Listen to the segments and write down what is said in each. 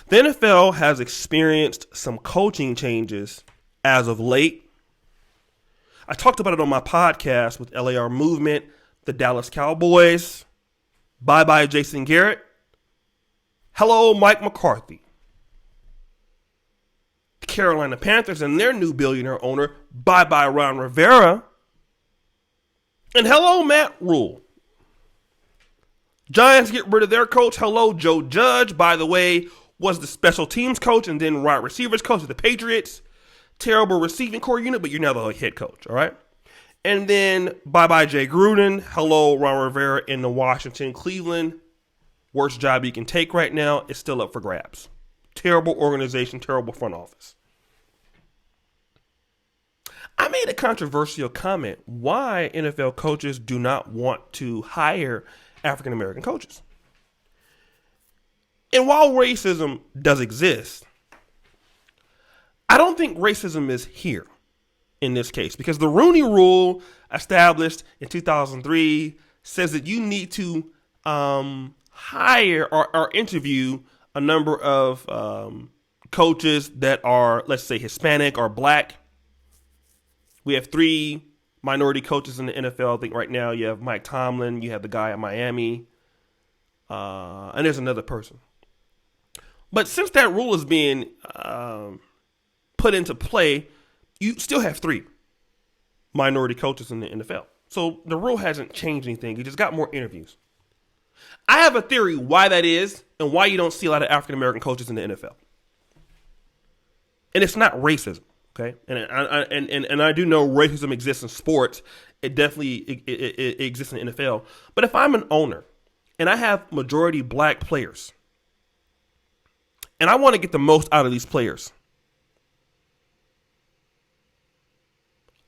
The NFL has experienced some coaching changes as of late. I talked about it on my podcast with LAR Movement, the Dallas Cowboys. Bye-bye Jason Garrett. Hello Mike McCarthy. The Carolina Panthers and their new billionaire owner. Bye-bye Ron Rivera. And hello Matt Rule. Giants get rid of their coach. Hello Joe Judge. By the way, was the special teams coach and then wide receivers coach of the Patriots. Terrible receiving core unit, but you're now the head coach, all right? And then bye-bye Jay Gruden. Hello Ron Rivera in the Washington, Cleveland. Worst job you can take right now. It's still up for grabs. Terrible organization, terrible front office. I made a controversial comment why NFL coaches do not want to hire African-American coaches. And while racism does exist, I don't think racism is here in this case because the Rooney Rule established in 2003 says that you need to hire or interview a number of coaches that are, let's say, Hispanic or black. We have 3 minority coaches in the NFL. I think right now you have Mike Tomlin, you have the guy at Miami, and there's another person. But since that rule is being put into play, you still have 3 minority coaches in the NFL. So the rule hasn't changed anything. You just got more interviews. I have a theory why that is and why you don't see a lot of African-American coaches in the NFL. And it's not racism, okay? And I do know racism exists in sports. It definitely it exists in the NFL. But if I'm an owner and I have majority black players and I want to get the most out of these players,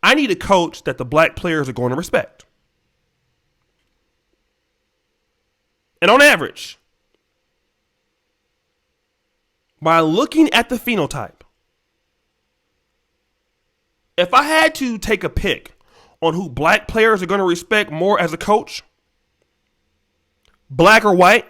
I need a coach that the black players are going to respect. And on average, by looking at the phenotype, if I had to take a pick on who black players are going to respect more as a coach, black or white,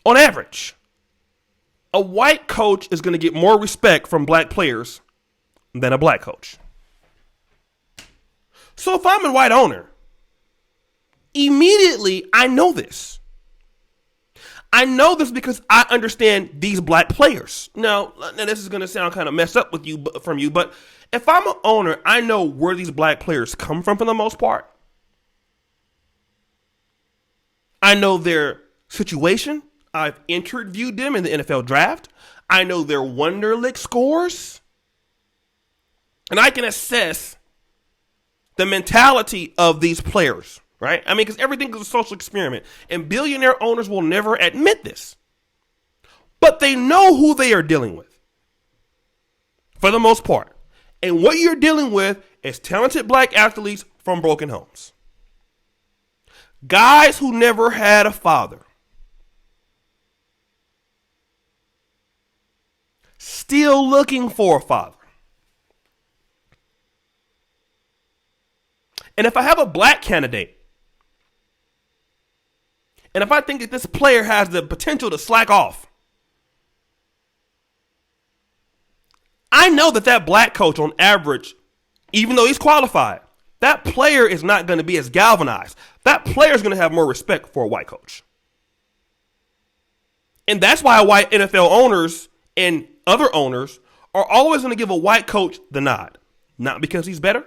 on average, a white coach is going to get more respect from black players than a black coach. So if I'm a white owner, immediately I know this. I know this because I understand these black players. Now this is going to sound kind of messed up from you, but if I'm an owner, I know where these black players come from for the most part. I know their situation. I've interviewed them in the NFL draft. I know their Wonderlic scores. And I can assess the mentality of these players, right? I mean, because everything is a social experiment. And billionaire owners will never admit this. But they know who they are dealing with, for the most part. And what you're dealing with is talented black athletes from broken homes. Guys who never had a father. Still looking for a father. And if I have a black candidate, and if I think that this player has the potential to slack off, I know that black coach on average, even though he's qualified, that player is not going to be as galvanized. That player is going to have more respect for a white coach. And that's why white NFL owners and other owners are always going to give a white coach the nod. Not because he's better,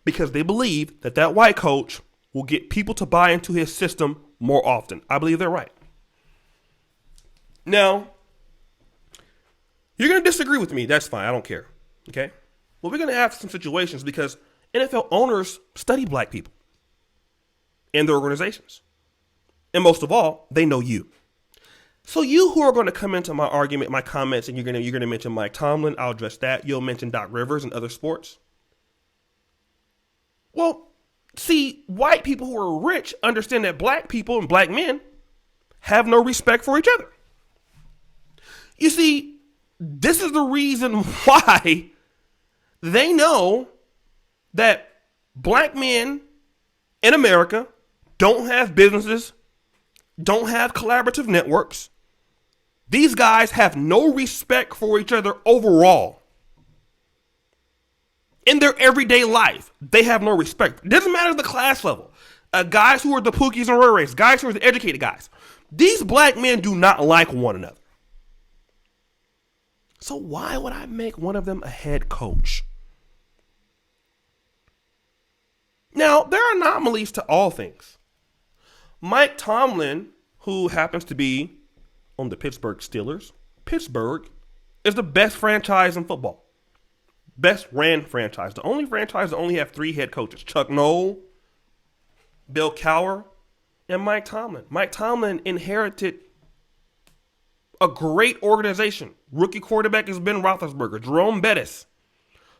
because they believe that white coach will get people to buy into his system more often. I believe they're right. Now, you're going to disagree with me. That's fine. I don't care. Okay? Well, we're going to have some situations because NFL owners study black people and their organizations. And most of all, they know you. So you who are going to come into my argument, my comments, and you're going to mention Mike Tomlin, I'll address that. You'll mention Doc Rivers and other sports. Well, see, white people who are rich understand that black people and black men have no respect for each other. You see, this is the reason why they know that black men in America don't have businesses don't have collaborative networks. These guys have no respect for each other overall. In their everyday life, they have no respect. It doesn't matter the class level. Guys who are the Pookies and Ray Rays, guys who are the educated guys. These black men do not like one another. So why would I make one of them a head coach? Now, there are anomalies to all things. Mike Tomlin, who happens to be on the Pittsburgh Steelers, Pittsburgh is the best franchise in football. Best ran franchise. The only franchise that only have 3 head coaches. Chuck Noll, Bill Cowher, and Mike Tomlin. Mike Tomlin inherited a great organization. Rookie quarterback is Ben Roethlisberger, Jerome Bettis,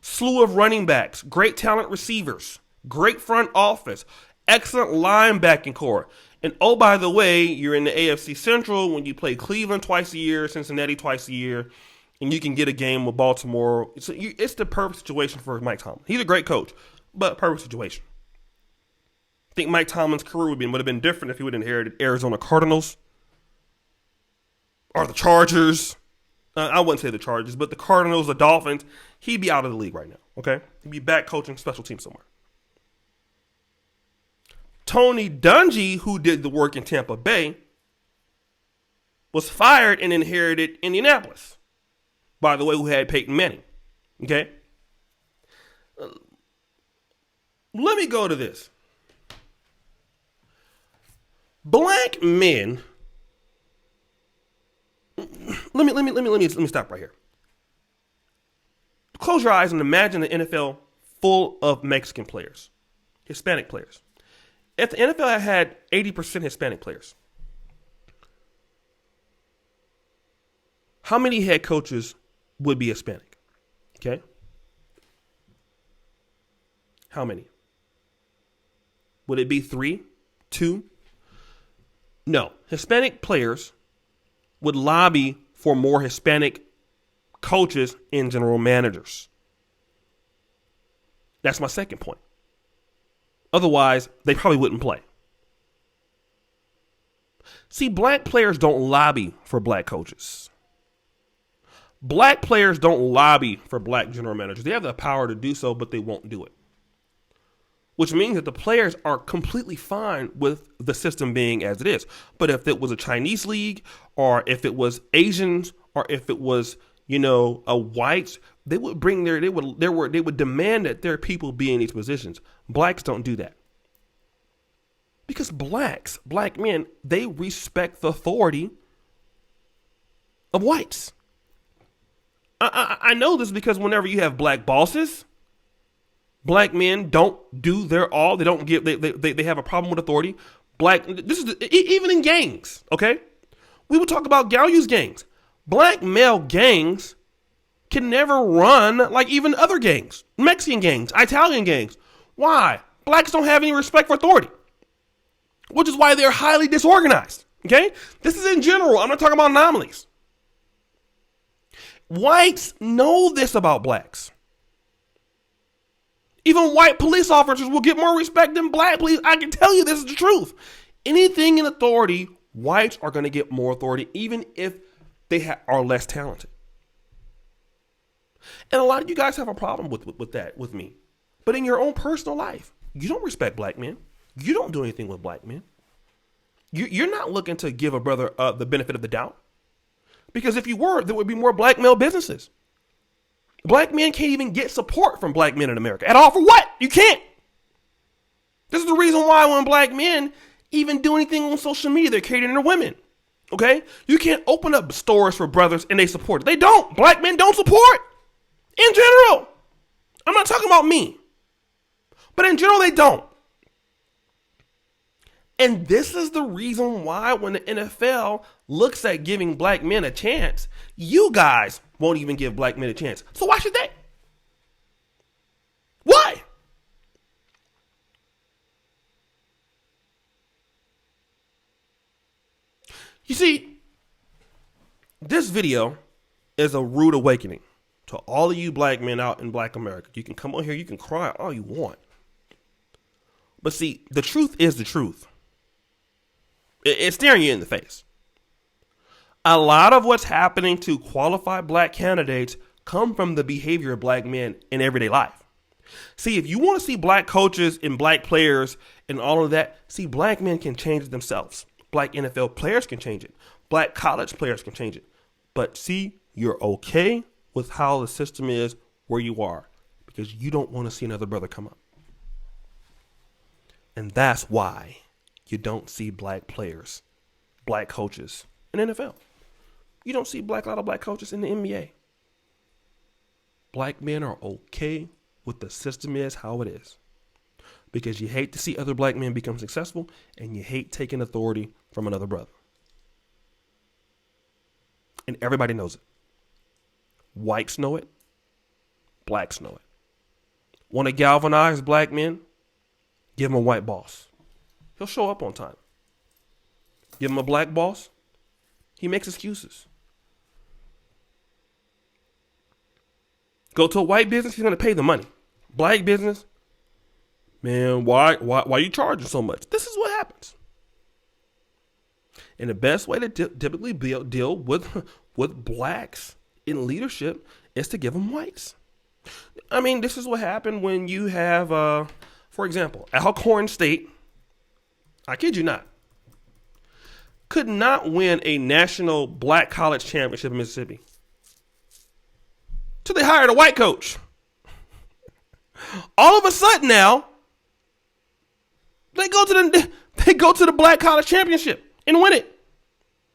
slew of running backs, great talent receivers, great front office, excellent linebacking core. And oh, by the way, you're in the AFC Central when you play Cleveland twice a year, Cincinnati twice a year, and you can get a game with Baltimore. So it's the perfect situation for Mike Tomlin. He's a great coach, but perfect situation. I think Mike Tomlin's career would have been different if he would have inherited Arizona Cardinals or the Chargers. I wouldn't say the Chargers, but the Cardinals, the Dolphins. He'd be out of the league right now, okay? He'd be back coaching special teams somewhere. Tony Dungy, who did the work in Tampa Bay, was fired and inherited Indianapolis. By the way, who had Peyton Manning, okay? Let me go to this. Black men. Let me stop right here. Close your eyes and imagine the NFL full of Mexican players, Hispanic players. If the NFL had 80% Hispanic players, how many head coaches would be Hispanic? Okay. How many? Would it be 3, 2? No. Hispanic players would lobby for more Hispanic coaches and general managers. That's my second point. Otherwise, they probably wouldn't play. See, black players don't lobby for black coaches. Black players don't lobby for black general managers. They have the power to do so, but they won't do it. Which means that the players are completely fine with the system being as it is. But if it was a Chinese league, or if it was Asians, or if it was, a whites, they would they would demand that their people be in these positions. Blacks don't do that. Because black men, they respect the authority of whites. I know this because whenever you have black bosses, black men don't do their all. They don't give. They have a problem with authority. Even in gangs. Okay, we would talk about I'll use gangs. Black male gangs can never run like even other gangs, Mexican gangs, Italian gangs. Why? Blacks don't have any respect for authority, which is why they're highly disorganized. Okay, this is in general. I'm not talking about anomalies. Whites know this about blacks. Even white police officers will get more respect than black police. I can tell you this is the truth. Anything in authority, whites are going to get more authority, even if they are less talented. And a lot of you guys have a problem with that, with me. But in your own personal life, you don't respect black men. You don't do anything with black men. You're not looking to give a brother the benefit of the doubt. Because if you were, there would be more black male businesses. Black men can't even get support from black men in America at all. For what? You can't. This is the reason why when black men even do anything on social media, they're catering to women. Okay? You can't open up stores for brothers and they support it. They don't. Black men don't support. In general. I'm not talking about me. But in general, they don't. And this is the reason why when the NFL looks at giving black men a chance, you guys won't even give black men a chance. So why should they? Why? You see, this video is a rude awakening to all of you black men out in black America. You can come on here, you can cry all you want. But see, the truth is the truth. It's staring you in the face. A lot of what's happening to qualified black candidates come from the behavior of black men in everyday life. See, if you want to see black coaches and black players and all of that, see, black men can change it themselves. Black NFL players can change it. Black college players can change it. But see, you're okay with how the system is where you are because you don't want to see another brother come up. And that's why you don't see black players, black coaches in the NFL. You don't see a lot of black coaches in the NBA. Black men are okay with the system is how it is. Because you hate to see other black men become successful and you hate taking authority from another brother. And everybody knows it. Whites know it. Blacks know it. Want to galvanize black men? Give him a white boss. He'll show up on time. Give him a black boss? He makes excuses. Go to a white business, he's going to pay the money. Black business, man, why are you charging so much? This is what happens. And the best way to typically deal with blacks in leadership is to give them whites. I mean, this is what happened when you have, for example, Alcorn State, I kid you not, could not win a national black college championship in Mississippi. So they hired a white coach. All of a sudden now, they go to the black college championship and win it.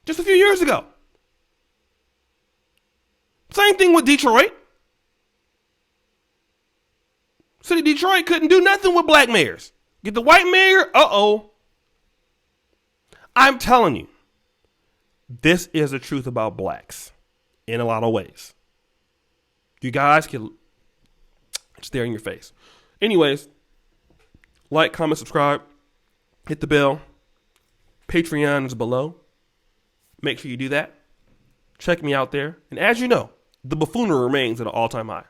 Just a few years ago. Same thing with Detroit. City of Detroit couldn't do nothing with black mayors. Get the white mayor, I'm telling you, this is the truth about blacks in a lot of ways. You guys can stare in your face. Anyways, like, comment, subscribe, hit the bell. Patreon is below. Make sure you do that. Check me out there. And as you know, the buffoonery remains at an all-time high.